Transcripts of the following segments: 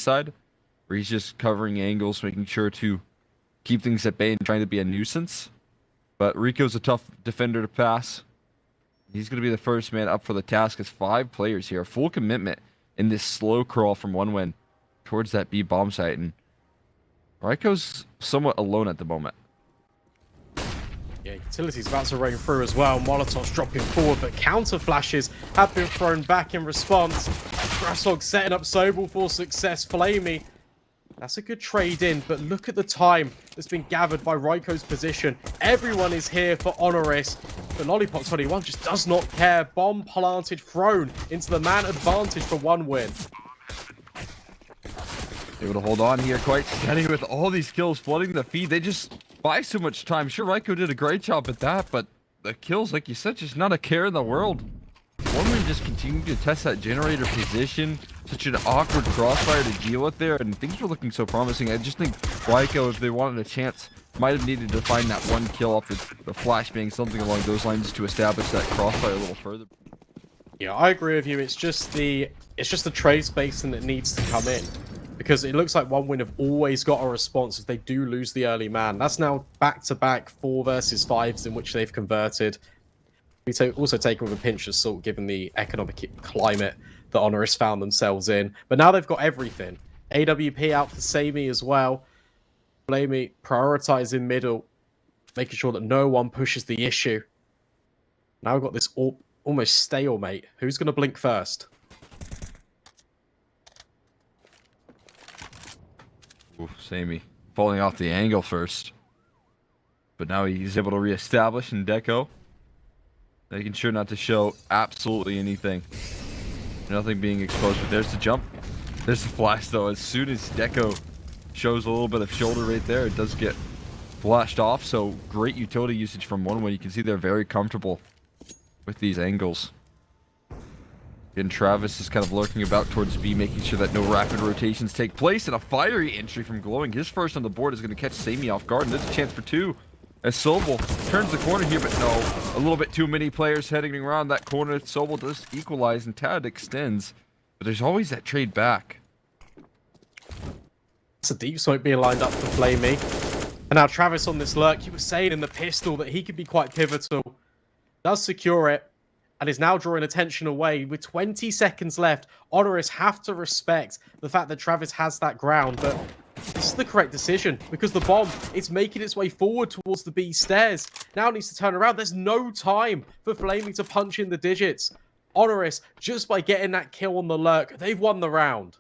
side, where he's just covering angles, making sure to keep things at bay and trying to be a nuisance. But Rico's a tough defender to pass. He's going to be the first man up for the task as 5 players here. Full commitment in this slow crawl from 1win towards that B bomb site. And Rico's somewhat alone at the moment. Yeah, Utility's about to rain through as well. Molotov's dropping forward, but counter flashes have been thrown back in response. Grasshog setting up Sobel for success. Flamey, that's a good trade in, but look at the time that's been gathered by Raiko's position. Everyone is here for HONORIS, but Lollipop 21 just does not care. Bomb planted, thrown into the man advantage for 1win. Able to hold on here quite steady with all these kills flooding the feed. They just buy so much time. Sure, Raiko did a great job at that, but the kills, like you said, just not a care in the world. 1win just continued to test that generator position. Such an awkward crossfire to deal with there, and things were looking so promising. I just think Raiko, if they wanted a chance, might have needed to find that 1 kill off the flashbang, something along those lines, to establish that crossfire a little further. Yeah, I agree with you. It's just the trade spacing that needs to come in. Because it looks like 1win have always got a response if they do lose the early man. That's now back-to-back 4 versus 5s in which they've converted. We also take it with a pinch of salt given the economic climate that HONORIS found themselves in. But now they've got everything. AWP out for Samey as well. Flamey prioritizing middle, making sure that no one pushes the issue. Now we've got this almost stalemate. Who's going to blink first? Ooh, Samey falling off the angle first. But now he's able to reestablish in Deco. Making sure not to show absolutely anything. Nothing being exposed, but there's the jump. There's the flash though. As soon as Deco shows a little bit of shoulder right there, it does get flashed off. So great utility usage from 1win. You can see they're very comfortable with these angles. And Travis is kind of lurking about towards B, making sure that no rapid rotations take place. And a fiery entry from Glowing. His first on the board is going to catch Samey off guard. And there's a chance for 2. As Sobel turns the corner here, but no. A little bit too many players heading around that corner. Sobel does equalize and Tad extends. But there's always that trade back. It's a deep smoke being lined up for Flamey. And now Travis on this lurk. You were saying in the pistol that he could be quite pivotal. Does secure it. And is now drawing attention away. With 20 seconds left, HONORIS have to respect the fact that Travis has that ground. But this is the correct decision because the bomb, it's making its way forward towards the B stairs. Now it needs to turn around. There's no time for Flamey to punch in the digits. HONORIS, just by getting that kill on the lurk, they've won the round.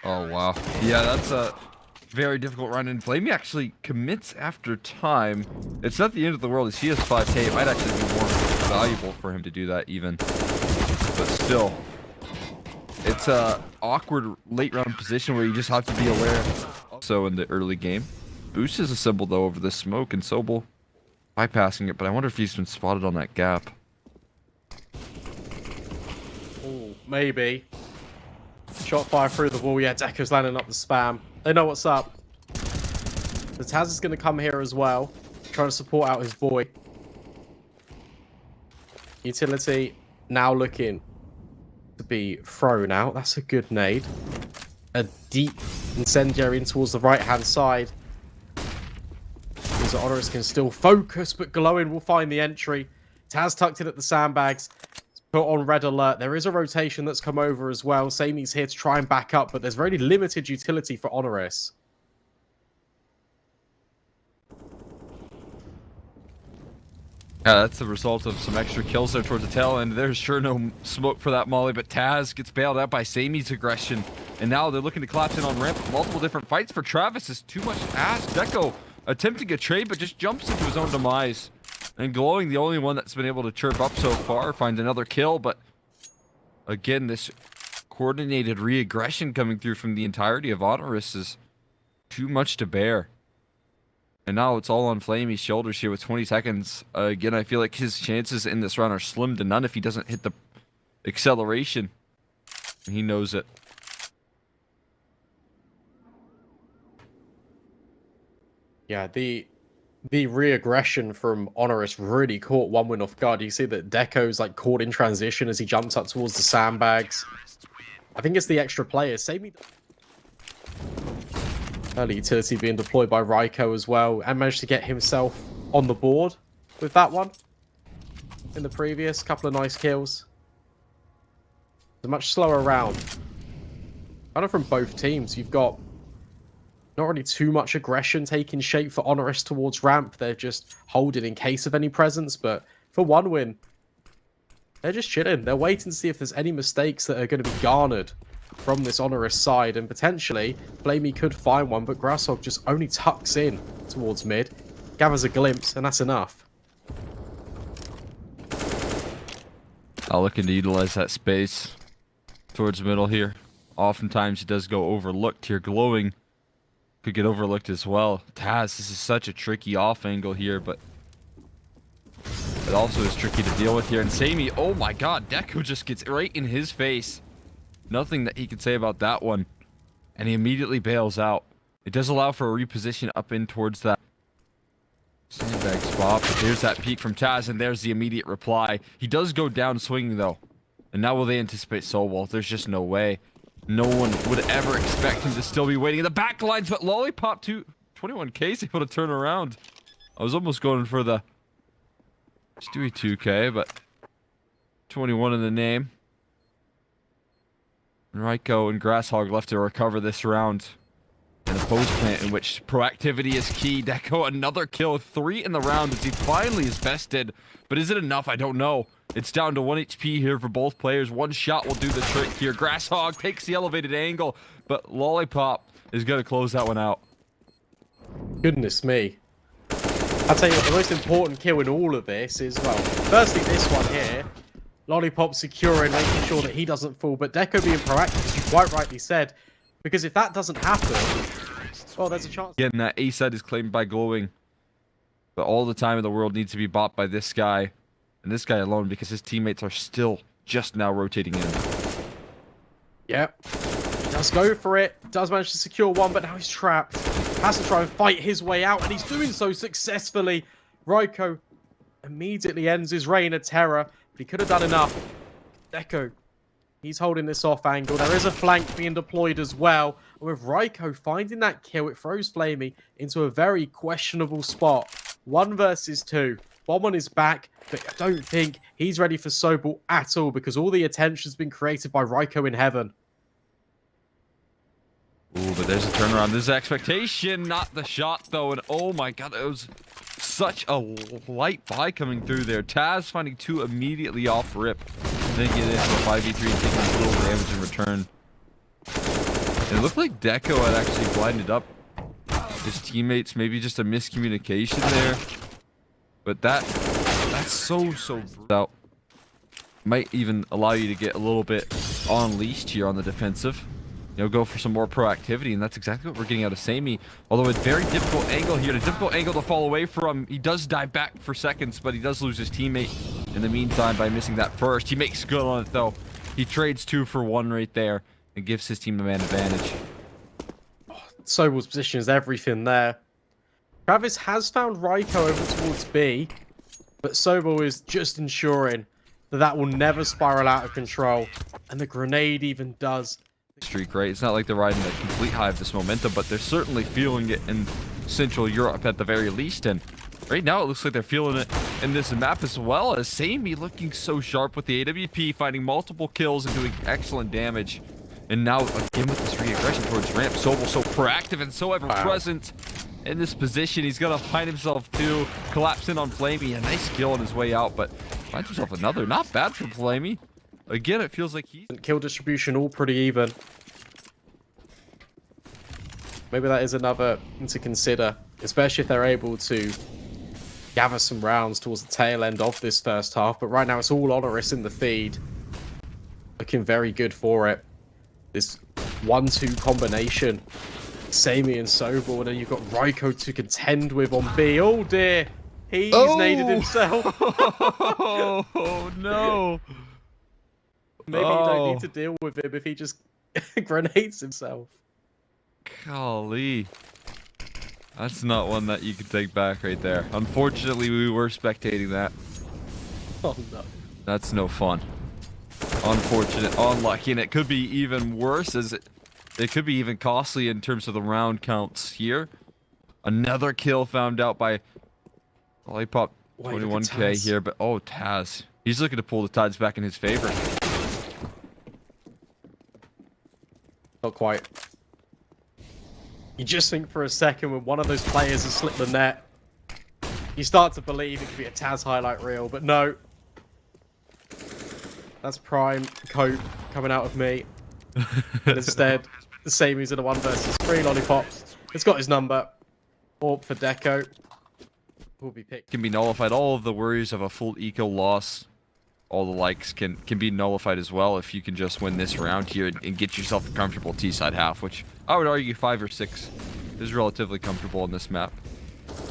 Oh, wow. Yeah, that's a very difficult run. And Flamey actually commits after time. It's not the end of the world. He has 5K. It might actually be more valuable for him to do that even. But still, it's a awkward late round position where you just have to be aware. So in the early game, Boost is assembled though over the smoke and Sobel bypassing it, but I wonder if he's been spotted on that gap. Oh, maybe. Shot fire through the wall. Yeah, Deco's landing up the spam. They know what's up. The Taz is going to come here as well, trying to support out his boy. Utility now looking to be thrown out. That's a good nade. A deep incendiary in towards the right-hand side. Means that HONORIS can still focus, but Glowing will find the entry. Taz tucked in at the sandbags. Put on red alert. There is a rotation that's come over as well. Samey's here to try and back up, but there's very limited utility for HONORIS. Yeah, that's the result of some extra kills there towards the tail end. There's sure no smoke for that molly, but Taz gets bailed out by Samey's aggression. And now they're looking to collapse in on ramp. Multiple different fights for Travis. Is too much ass. Deco attempting a trade, but just jumps into his own demise. And Glowing, the only one that's been able to chirp up so far, finds another kill. But again, this coordinated re-aggression coming through from the entirety of HONORIS is too much to bear. And now it's all on Flamey's shoulders here with 20 seconds. Again, I feel like his chances in this run are slim to none if he doesn't hit the acceleration. He knows it. Yeah, the re-aggression from HONORIS really caught 1win off guard. You see that Deco's like caught in transition as he jumps up towards the sandbags. I think it's the extra players. Same early utility being deployed by Ryko as well, and managed to get himself on the board with that one in the previous couple of nice kills. It's a much slower round. Kind of from both teams, you've got not really too much aggression taking shape for HONORIS towards ramp. They're just holding in case of any presence, but for one win, they're just chilling. They're waiting to see if there's any mistakes that are going to be garnered from this HONORIS side, and potentially Flamey could find one, but Grasshog just only tucks in towards mid, gathers a glimpse, and that's enough. I'll looking to utilize that space towards middle here. Oftentimes it does go overlooked here. Glowing could get overlooked as well. Taz, this is such a tricky off angle here, but it also is tricky to deal with here. And Sammy, oh my god, Deco just gets right in his face. Nothing that he can say about that one. And he immediately bails out. It does allow for a reposition up in towards that sandbag spot. But there's that peek from Taz, and there's the immediate reply. He does go down swinging though. And now will they anticipate Soulwolf? There's just no way. No one would ever expect him to still be waiting in the back lines, but Lollipop 21k is able to turn around. I was almost going for the Stewie 2k, but 21 in the name. And Ryko and Grasshog left to recover this round. And a post plant in which proactivity is key. Deco, another kill, 3 in the round as he finally is bested. But is it enough? I don't know. It's down to 1 HP here for both players. One shot will do the trick here. Grasshog takes the elevated angle, but Lollipop is going to close that one out. Goodness me. I'll tell you what, the most important kill in all of this is, well, firstly this one here. Lollipop securing, making sure that he doesn't fall, but Deco being proactive, as you quite rightly said, because if that doesn't happen, well, there's a chance. Again, that A side is claimed by Glowing, but all the time in the world needs to be bought by this guy, and this guy alone, because his teammates are still just now rotating in. Yep. He does go for it, does manage to secure one, but now he's trapped. Has to try and fight his way out, and he's doing so successfully. Ryko immediately ends his reign of terror, but he could have done enough. Deco, he's holding this off angle. There is a flank being deployed as well. And with Ryko finding that kill, it throws Flamey into a very questionable spot. 1 versus 2. Bomb on his back, but I don't think he's ready for Sobel at all, because all the attention's been created by Ryko in heaven. Ooh, but there's a turnaround. There's expectation, not the shot though. And oh my god, it was such a light buy coming through there. Taz finding 2 immediately off rip. Then get into a 5v3 and taking a little damage in return. And it looked like Deco had actually blinded up his teammates. Maybe just a miscommunication there. But that's so out. Might even allow you to get a little bit unleashed here on the defensive. You know, go for some more proactivity, and that's exactly what we're getting out of Sammy. Although a very difficult angle here, a difficult angle to fall away from. He does dive back for seconds, but he does lose his teammate in the meantime by missing that first. He makes good on it, though. He trades 2 for 1 right there and gives his team the man advantage. Sobel's position is everything there. Travis has found Ryko over towards B, but Sobel is just ensuring that that will never spiral out of control. And the grenade even does. Streak, right? It's not like they're riding a complete high of this momentum, but they're certainly feeling it in Central Europe at the very least. And right now it looks like they're feeling it in this map as well, as Sammy looking so sharp with the AWP, finding multiple kills and doing excellent damage. And now again with this re-aggression towards ramp, Sobel so proactive and so ever-present in this position. He's gonna find himself too, collapse in on Flamey. A nice kill on his way out, but finds himself another. Not bad from Flamey. Again, it feels like he's... Kill distribution all pretty even. Maybe that is another thing to consider, especially if they're able to gather some rounds towards the tail end of this first half. But right now, it's all HONORIS in the feed. Looking very good for it. This 1-2 combination. Sammy and Sobel, and then you've got Ryko to contend with on B. Oh dear, he's naded himself. Oh no. Maybe you don't need to deal with him if he just grenades himself. Golly. That's not one that you can take back right there. Unfortunately, we were spectating that. Oh no. That's no fun. unfortunate, unlucky, and it could be even worse as it could be even costly in terms of the round counts here. Another kill found out by Lollipop. 21k here, but oh, Taz. He's looking to pull the tides back in his favor. Not quite. You just think for a second when one of those players has slipped the net, you start to believe it could be a Taz highlight reel, but no. That's prime cope coming out of me. And instead, the same as in a 1 versus 3 Lollipop. It's got his number. Orb for Deco. Will be picked. Can be nullified. All of the worries of a full eco loss, all the likes can be nullified as well if you can just win this round here and get yourself a comfortable T-side half, which I would argue 5 or 6 is relatively comfortable in this map.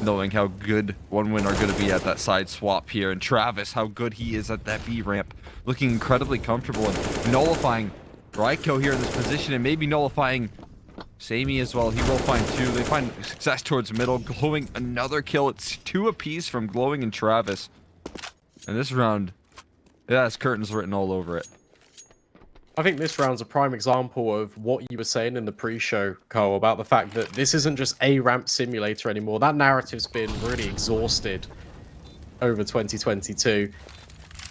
Knowing how good one win are going to be at that side swap here, and Travis, how good he is at that B ramp, looking incredibly comfortable and nullifying Ryko here in this position, and maybe nullifying Sammy as well. He will find 2. They find success towards middle. Glowing another kill. It's 2 apiece from Glowing and Travis. And this round, it has curtains written all over it. I think this round's a prime example of what you were saying in the pre-show, Cole, about the fact that this isn't just a ramp simulator anymore. That narrative's been really exhausted over 2022.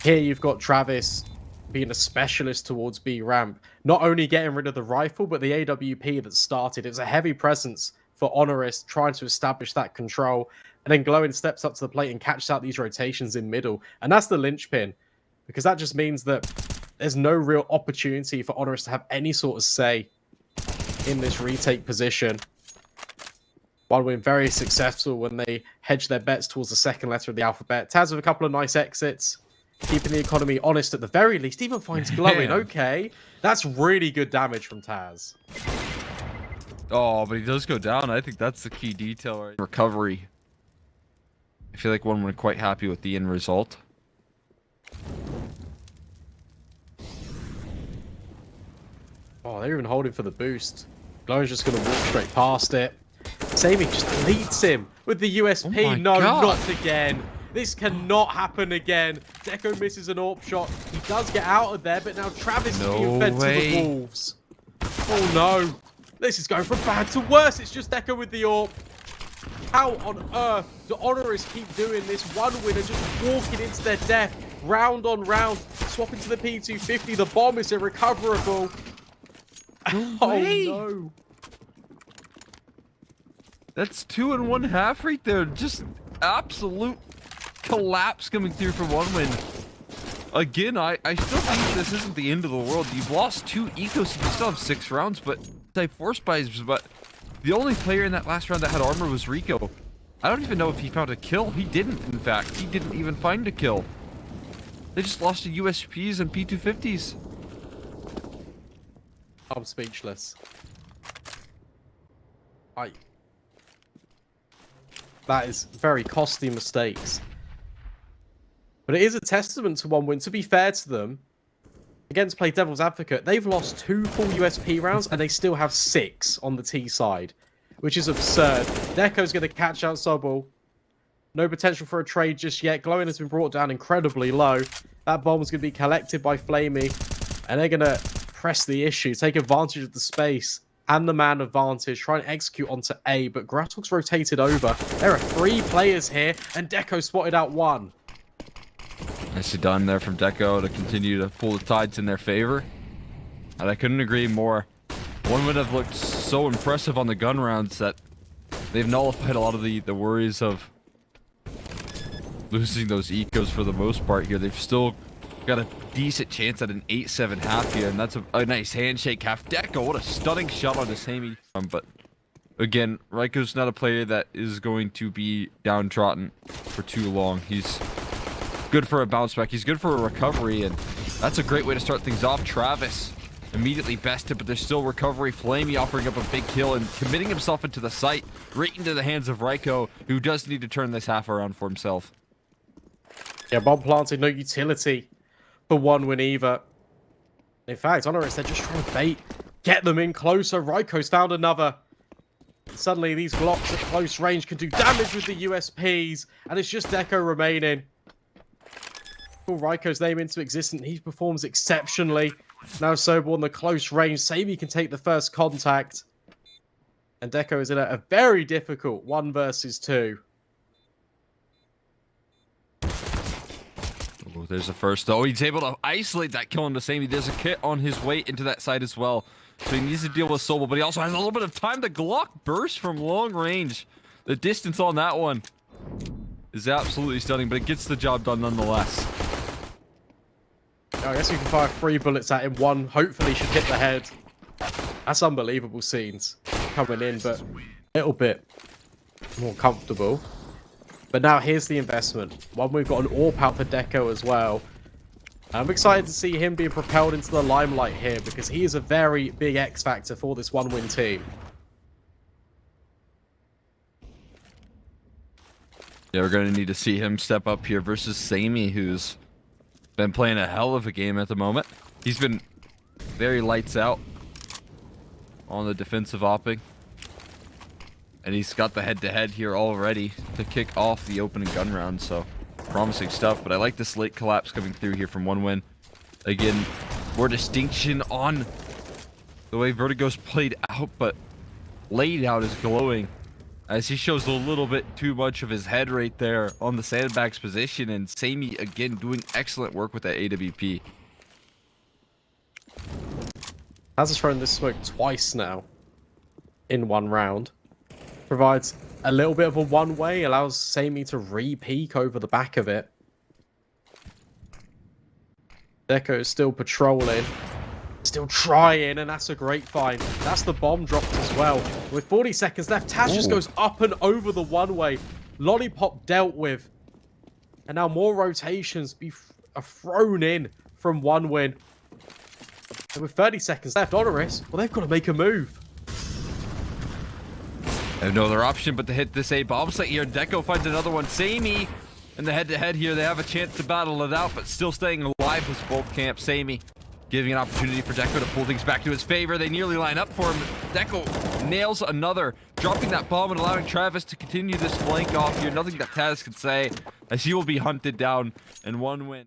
Here you've got Travis being a specialist towards B ramp, not only getting rid of the rifle, but the AWP that started. It was a heavy presence for HONORIS trying to establish that control, and then Glowing steps up to the plate and catches out these rotations in middle. And that's the linchpin, because that just means that there's no real opportunity for HONORIS to have any sort of say in this retake position. One win very successful when they hedge their bets towards the second letter of the alphabet. Taz with a couple of nice exits, keeping the economy honest at the very least. Even finds Glowing. Okay, that's really good damage from Taz. Oh, but he does go down. I think that's the key detail. Right? Recovery. I feel like one were quite happy with the end result. Oh, they're even holding for the boost. Glowing's just going to walk straight past it. Sammy just deletes him with the USP. Oh no, God. not again. This cannot happen again. Deco misses an AWP shot. He does get out of there, but now Travis is being fed to the wolves. Oh no. This is going from bad to worse. It's just Deco with the AWP. How on earth do HONORIS keep doing this? One winner just walking into their death, round on round, swapping to the P250. The bomb is irrecoverable. No Oh way. no. That's 2 1/2 right there. Just absolute collapse coming through from one win. Again, I still think this isn't the end of the world. You've lost 2 ecos and you still have 6 rounds, but type force buys, but the only player in that last round that had armor was Rico. I don't even know if he found a kill. He didn't, in fact. He didn't even find a kill. They just lost to USPs and P250s. I'm speechless. That is very costly mistakes. But it is a testament to one win. To be fair to them, against Play Devil's Advocate, they've lost 2 full USP rounds and they still have 6 on the T side, which is absurd. Deco's going to catch out Sobel. No potential for a trade just yet. Glowing has been brought down incredibly low. That bomb's going to be collected by Flamey, and they're going to press the issue, take advantage of the space and the man advantage, try and execute onto A, but Gratok's rotated over. There are 3 players here, and Deco spotted out 1. Nicely done there from Deco to continue to pull the tides in their favor. And I couldn't agree more. One would have looked so impressive on the gun rounds that they've nullified a lot of the worries of losing those ecos for the most part here. They've still got a decent chance at an 8-7 half here, and that's a nice handshake half. Deco, what a stunning shot on the Sammy. But again, Ryko's not a player that is going to be downtrodden for too long. He's good for a bounce back. He's good for a recovery, and that's a great way to start things off. Travis immediately bested, but there's still recovery. Flamey offering up a big kill and committing himself into the site, right into the hands of Ryko, who does need to turn this half around for himself. Yeah, bomb planted, no utility for one win either. In fact, HONORIS, they're just trying to bait, get them in closer. Ryko's found another. Suddenly, these Glocks at close range can do damage with the USPs, and it's just Deco remaining. Call Raiko's name into existence. He performs exceptionally. Now Sobel on the close range. Sammy can take the first contact. And Deco is in a very difficult 1 versus 2. Oh, there's the first. Oh, he's able to isolate that kill into Sammy. There's a kit on his way into that side as well. So he needs to deal with Sobel, but he also has a little bit of time. The Glock burst from long range. The distance on that one is absolutely stunning, but it gets the job done nonetheless. I guess you can fire 3 bullets at him. 1 hopefully should hit the head. That's unbelievable scenes coming in, but a little bit more comfortable. But now here's the investment. One, we've got an AWP out for Deco as well. I'm excited to see him being propelled into the limelight here because he is a very big X factor for this 1-win team. Yeah, we're going to need to see him step up here versus Sammy, who's been playing a hell of a game at the moment. He's been very lights out on the defensive opping. And he's got the head-to-head here already to kick off the opening gun round, so promising stuff. But I like this late collapse coming through here from 1-win. Again, more distinction on the way Vertigo's played out, but laid out is glowing. As he shows a little bit too much of his head right there on the sandbags position, and Sammy again doing excellent work with that AWP. Has thrown this smoke twice now in 1 round. Provides a little bit of a one-way, allows Sammy to re-peek over the back of it. Deco is still patrolling, still trying, and that's a great find. That's the bomb dropped as well. With 40 seconds left, Taz just goes up and over the one-way. Lollipop dealt with. And now more rotations are thrown in from 1-win. And with 30 seconds left, HONORIS, well, they've got to make a move. They have no other option but to hit this A bomb site here. Deco finds another one. Sammy in the head-to-head here. They have a chance to battle it out, but still staying alive with both camps. Sammy giving an opportunity for Deco to pull things back to his favor. They nearly line up for him. Deco nails another, dropping that bomb and allowing Travis to continue this flank off here. Nothing that Taz can say, as he will be hunted down in 1-win.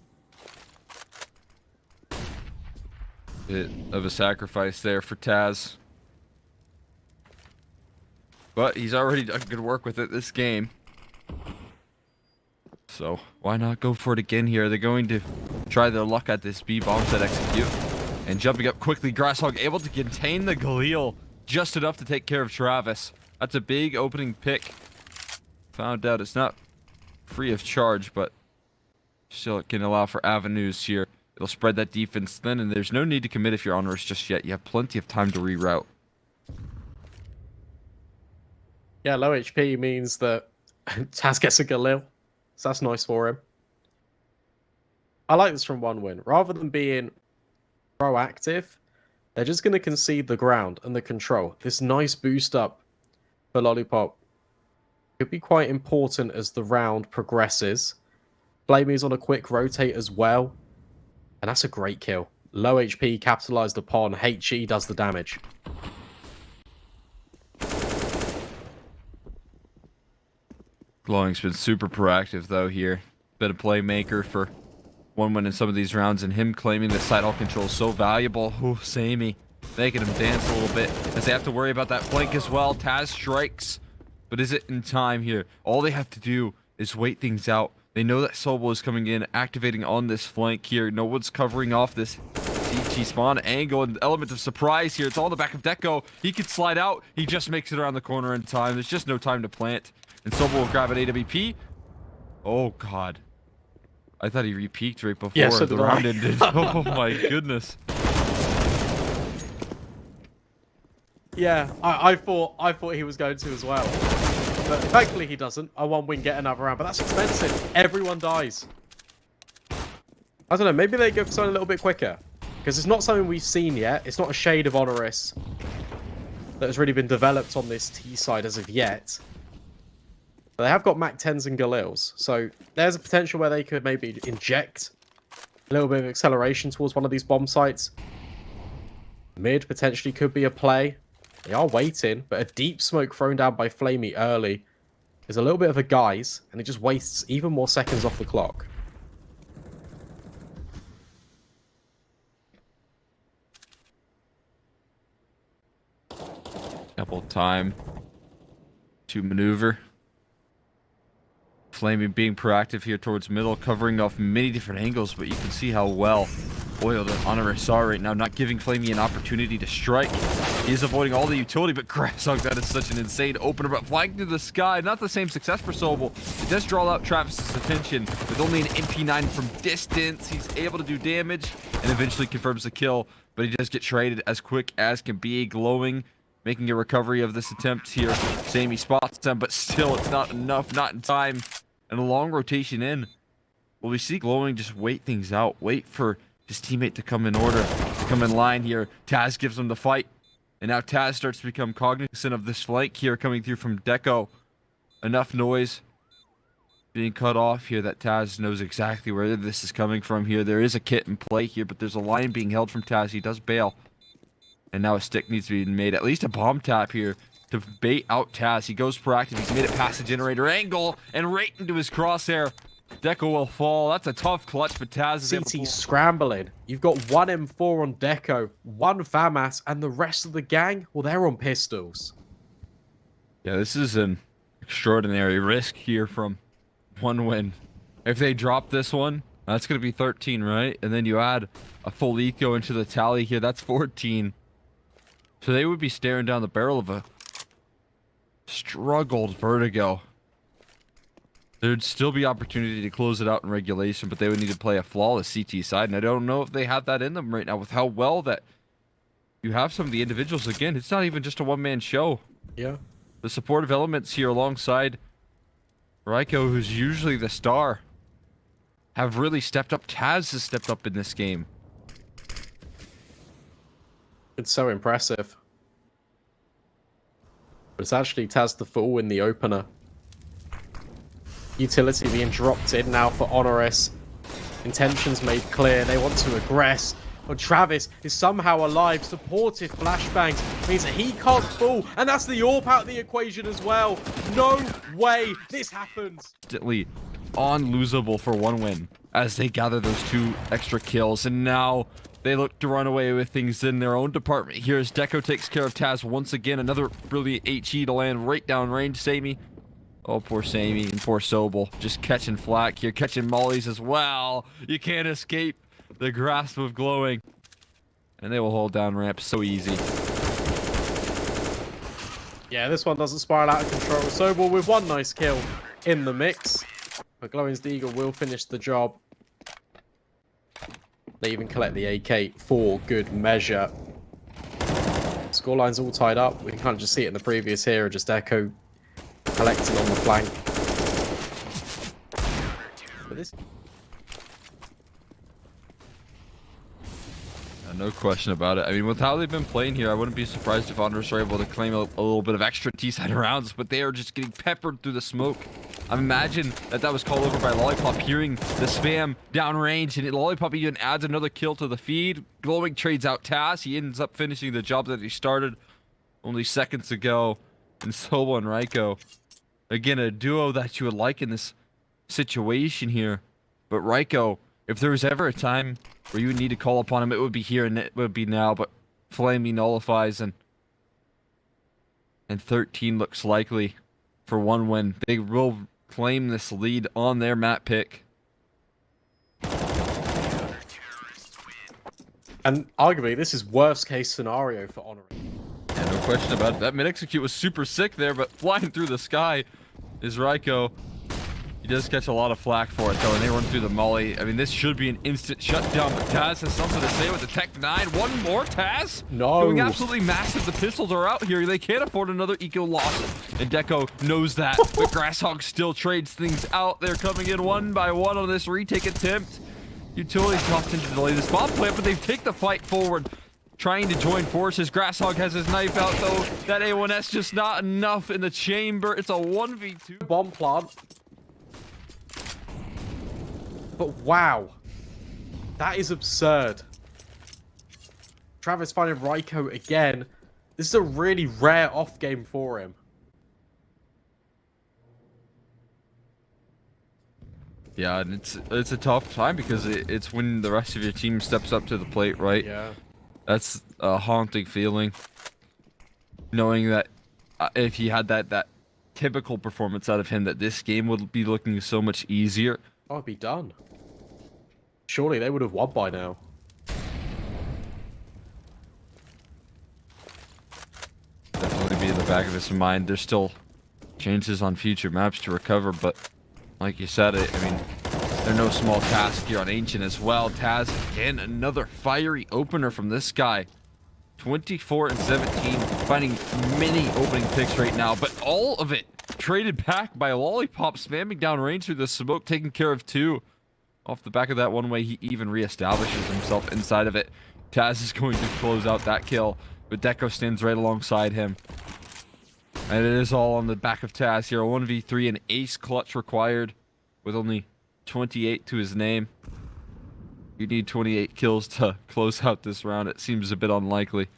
Bit of a sacrifice there for Taz. But he's already done good work with it this game. So why not go for it again here? They're going to try their luck at this B bomb set execute. And jumping up quickly, Grasshog able to contain the Galil just enough to take care of Travis. That's a big opening pick. Found out it's not free of charge, but still it can allow for avenues here. It'll spread that defense thin, and there's no need to commit if you're HONORIS just yet. You have plenty of time to reroute. Yeah, low HP means that Taz gets a Galil. So that's nice for him. I like this from 1-win. Rather than being proactive, they're just going to concede the ground and the control. This nice boost up for Lollipop could be quite important as the round progresses. Flamey's on a quick rotate as well. And that's a great kill. Low HP capitalized upon. HE does the damage. Glowing's been super proactive though here. Been a playmaker for 1-win in some of these rounds, and him claiming the side all control is so valuable. Oh, Sammy making him dance a little bit as they have to worry about that flank as well. Taz strikes, but is it in time here? All they have to do is wait things out. They know that Sobel is coming in, activating on this flank here. No one's covering off this DT spawn angle, and element of surprise here. It's all in the back of Deco. He could slide out. He just makes it around the corner in time. There's just no time to plant. And Sobel will grab an AWP. Oh, God. I thought he re-peaked right before so the round ended. Oh, my goodness. Yeah, I thought he was going to as well. But thankfully he doesn't. A 1-win get another round, but that's expensive. Everyone dies. I don't know, maybe they go for something a little bit quicker. Because it's not something we've seen yet. It's not a shade of HONORIS that has really been developed on this T side as of yet. But they have got Mac 10s and Galils, so there's a potential where they could maybe inject a little bit of acceleration towards one of these bomb sites. Mid potentially could be a play. They are waiting, but a deep smoke thrown down by Flamey early is a little bit of a guise, and it just wastes even more seconds off the clock. Ample time to maneuver. Flaming being proactive here towards middle, covering off many different angles, but you can see how well oiled and HONORIS are right now, not giving Flamey an opportunity to strike. He is avoiding all the utility, but Grasshog, that is such an insane opener, but flying through the sky, not the same success for Sobel. It does draw out Travis's attention. With only an MP9 from distance, he's able to do damage and eventually confirms the kill, but he does get traded as quick as can be. Glowing, making a recovery of this attempt here. Sammy spots him, but still it's not enough, not in time. And a long rotation in. Well, we see Glowing just wait things out, wait for his teammate to come in order, to come in line here. Taz gives him the fight. And now Taz starts to become cognizant of this flank here coming through from Deco. Enough noise being cut off here that Taz knows exactly where this is coming from here. There is a kit in play here, but there's a line being held from Taz. He does bail. And now a stick needs to be made. At least a bomb tap here to bait out Taz. He goes proactive. He's made it past the generator angle and right into his crosshair. Deco will fall. That's a tough clutch, but Taz is CT scrambling. You've got one M4 on Deco, one FAMAS, and the rest of the gang, well, they're on pistols. Yeah, this is an extraordinary risk here from one win. If they drop this one, that's going to be 13, right? And then you add a full eco into the tally here. That's 14. So they would be staring down the barrel of a struggled Vertigo. There'd still be opportunity to close it out in regulation, but they would need to play a flawless CT side, and I don't know if they have that in them right now with how well that you have some of the individuals. Again, it's not even just a one-man show. Yeah. The supportive elements here alongside Ryko, who's usually the star, have really stepped up. Taz has stepped up in this game. It's so impressive. But it's actually Taz the Fool in the opener. Utility being dropped in now for HONORIS. Intentions made clear. They want to aggress. But Travis is somehow alive. Supportive flashbangs means that he can't fall. And that's the AWP out of the equation as well. No way this happens. Unlosable for one win as they gather those 2 extra kills. And now they look to run away with things in their own department. Here as Deco takes care of Taz once again. Another brilliant HE to land right down range. Sammy. Oh, poor Sammy and poor Sobel. Just catching flack here. Catching mollies as well. You can't escape the grasp of Glowing. And they will hold down ramp so easy. Yeah, this one doesn't spiral out of control. Sobel with one nice kill in the mix. But Glowing's the Eagle will finish the job. They even collect the AK for good measure. Scoreline's all tied up. We can kind of just see it in the previous here. Just Echo collecting on the flank. But this... No question about it. I mean, with how they've been playing here, I wouldn't be surprised if HONORIS are able to claim a little bit of extra T-side rounds, but they are just getting peppered through the smoke. I imagine that was called over by Lollipop, hearing the spam downrange, and Lollipop even adds another kill to the feed. Glowing trades out Taz. He ends up finishing the job that he started only seconds ago. And Sobel and Ryko. Again, a duo that you would like in this situation here. But Ryko, if there was ever a time where you would need to call upon him, it would be here and it would be now. But Flamey nullifies, and 13 looks likely for one win. They will claim this lead on their map pick. And arguably, this is worst case scenario for HONORIS. Yeah, no question about it. That mid-execute was super sick there, but flying through the sky is Ryko. He does catch a lot of flack for it, though, and they run through the molly. I mean, this should be an instant shutdown, but Taz has something to say with the Tech 9. One more, Taz? No. Doing absolutely massive. The pistols are out here. They can't afford another eco loss, and Deco knows that. But Grasshog still trades things out. They're coming in one by one on this retake attempt. Utility tossed in to delay this bomb plant, but they take the fight forward, trying to join forces. Grasshog has his knife out, though. That A1S just not enough in the chamber. It's a 1v2. Bomb plant. But wow. That is absurd. Travis finding Ryko again. This is a really rare off game for him. Yeah, and it's a tough time because it's when the rest of your team steps up to the plate, right? Yeah. That's a haunting feeling. knowing that if he had that typical performance out of him, that this game would be looking so much easier. Oh, it'd be done. Surely they would have won by now. Definitely be in the back of his mind. There's still chances on future maps to recover, but like you said, I mean, they're no small task here on Ancient as well. Taz, again, another fiery opener from this guy. 24 and 17, finding many opening picks right now, but all of it traded back by Lollipop, spamming down range through the smoke, taking care of two. Off the back of that one way, he even reestablishes himself inside of it. Taz is going to close out that kill, but Deco stands right alongside him. And it is all on the back of Taz here. A 1v3, an ace clutch required with only 28 to his name. You need 28 kills to close out this round. It seems a bit unlikely.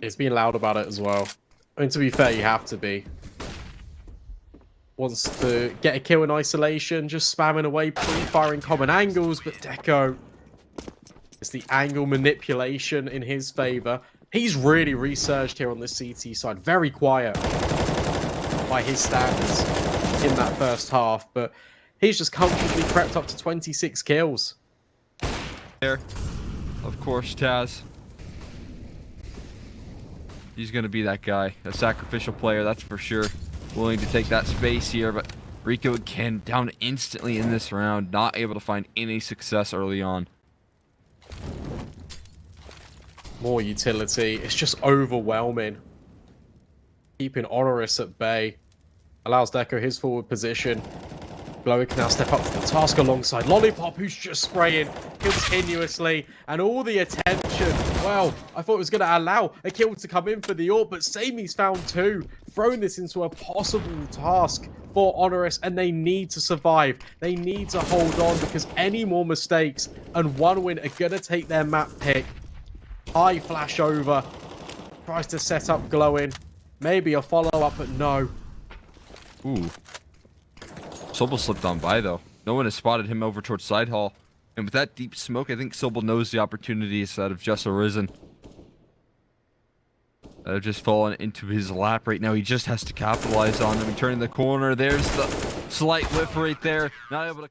He's being loud about it as well. I mean, to be fair, you have to be. Wants to get a kill in isolation, just spamming away, pre-firing common angles, but Deco, it's the angle manipulation in his favor. He's really resurged here on the CT side. Very quiet by his standards in that first half, but he's just comfortably crept up to 26 kills. There, of course, Taz. He's going to be that guy, a sacrificial player, that's for sure. Willing to take that space here, but Rico again down instantly in this round, not able to find any success early on. More utility. It's just overwhelming. Keeping HONORIS at bay. Allows Deco his forward position. Glowy can now step up to the task alongside Lollipop, who's just spraying continuously. And all the attention. Well, I thought it was going to allow a kill to come in for the AWP, but Sami's found two. Throwing this into a possible task for HONORIS, and they need to survive. They need to hold on, because any more mistakes and one win are going to take their map pick. High flash over. Tries to set up Glowing. Maybe a follow-up, but no. Ooh. Sobel slipped on by, though. No one has spotted him over towards side hall. And with that deep smoke, I think Sobel knows the opportunities that have just arisen. That have just fallen into his lap right now. He just has to capitalize on them and turn the corner. There's the slight whiff right there. Not able to...